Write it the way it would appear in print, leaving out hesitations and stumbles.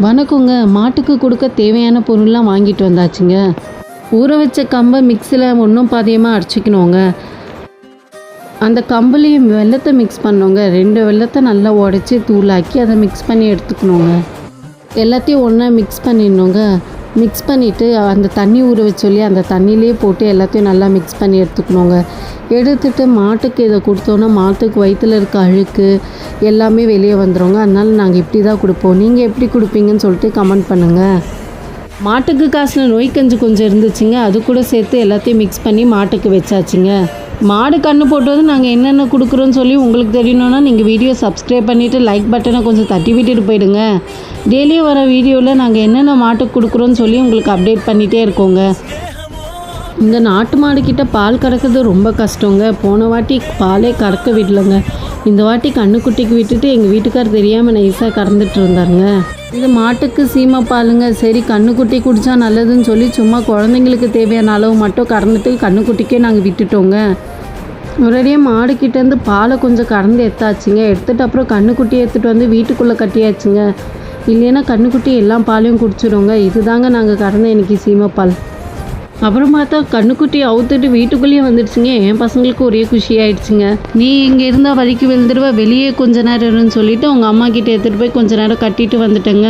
வணக்கங்க. மாட்டுக்கு கொடுக்க தேவையான பொருள்லாம் வாங்கிட்டு வந்தாச்சுங்க. ஊற வச்ச கம்பை மிக்ஸியில் ஒன்றும் பாதியமாக அரைச்சிக்கணுங்க. அந்த கம்புலேயும் வெல்லத்தை மிக்ஸ் பண்ணோங்க. 2 வெல்லத்தை நல்லா உடச்சி தூளாக்கி அதை மிக்ஸ் பண்ணி எடுத்துக்கணுங்க. எல்லாத்தையும் ஒன்றா மிக்ஸ் பண்ணிடணுங்க. மிக்ஸ் பண்ணிவிட்டு அந்த தண்ணி ஊற வச்சு சொல்லி அந்த தண்ணியிலே போட்டு எல்லாத்தையும் நல்லா மிக்ஸ் பண்ணி எடுத்துக்கணுங்க. எடுத்துகிட்டு மாட்டுக்கு இதை கொடுத்தோன்னா மாட்டுக்கு வயிற்றில் இருக்க அழுக்கு எல்லாமே வெளியே வந்துடுங்க. அதனால் நாங்கள் இப்படி தான் கொடுப்போம். நீங்கள் எப்படி கொடுப்பீங்கன்னு சொல்லிட்டு கமெண்ட் பண்ணுங்கள். மாட்டுக்கு காசில் நோய் கஞ்சி கொஞ்சம் இருந்துச்சுங்க. அது கூட சேர்த்து எல்லாத்தையும் மிக்ஸ் பண்ணி மாட்டுக்கு வச்சாச்சுங்க. மாடு கன்று போட்டது நாங்கள் என்னென்ன கொடுக்குறோன்னு சொல்லி உங்களுக்கு தெரியணுன்னா நீங்கள் வீடியோ சப்ஸ்கிரைப் பண்ணிவிட்டு லைக் பட்டனை கொஞ்சம் தட்டி விட்டுட்டு போயிடுங்க. டெய்லியும் வர வீடியோவில் நாங்கள் என்னென்ன மாட்டுக்கு கொடுக்குறோன்னு சொல்லி உங்களுக்கு அப்டேட் பண்ணிகிட்டே இருக்கோங்க. இந்த நாட்டு மாடுக்கிட்ட பால் கறக்கிறது ரொம்ப கஷ்டங்க. போன வாட்டி பாலே கறக்க விடலைங்க. இந்த வாட்டி கண்ணுக்குட்டிக்கு விட்டுட்டு எங்கள் வீட்டுக்கார் தெரியாமல் நைஸாக கறந்துட்டு இருந்தாருங்க. இது மாட்டுக்கு சீமை பாலுங்க. சரி கண்ணுக்குட்டி குடித்தா நல்லதுன்னு சொல்லி சும்மா குழந்தைங்களுக்கு தேவையான அளவு மட்டும் கறந்துட்டு கண்ணுக்குட்டிக்கே நாங்கள் விட்டுட்டோங்க. ஒரேடியாக மாடுக்கிட்டேருந்து பாலை கொஞ்சம் கறந்து எடுத்தாச்சுங்க. எடுத்துகிட்டு அப்புறம் கண்ணுக்குட்டி எடுத்துகிட்டு வந்து வீட்டுக்குள்ளே கட்டியாச்சுங்க. இல்லைன்னா கண்ணுக்குட்டி எல்லா பாலையும் குடிச்சிடுங்க. இதுதாங்க நாங்கள் கறந்த இன்றைக்கி சீமைப்பால். அப்புறம் பார்த்தா கண்ணுக்குட்டி அவுத்துட்டு வீட்டுக்குள்ளேயே வந்துடுச்சுங்க. என் பசங்களுக்கு ஒரே குஷியாயிடுச்சுங்க. நீ இங்கே இருந்தால் வலிக்கு விழுந்துடுவா, வெளியே கொஞ்ச நேரம் இருன்னு சொல்லிவிட்டு உங்கள் அம்மா கிட்டே எடுத்துகிட்டு போய் கொஞ்ச நேரம் கட்டிட்டு வந்துட்டேங்க.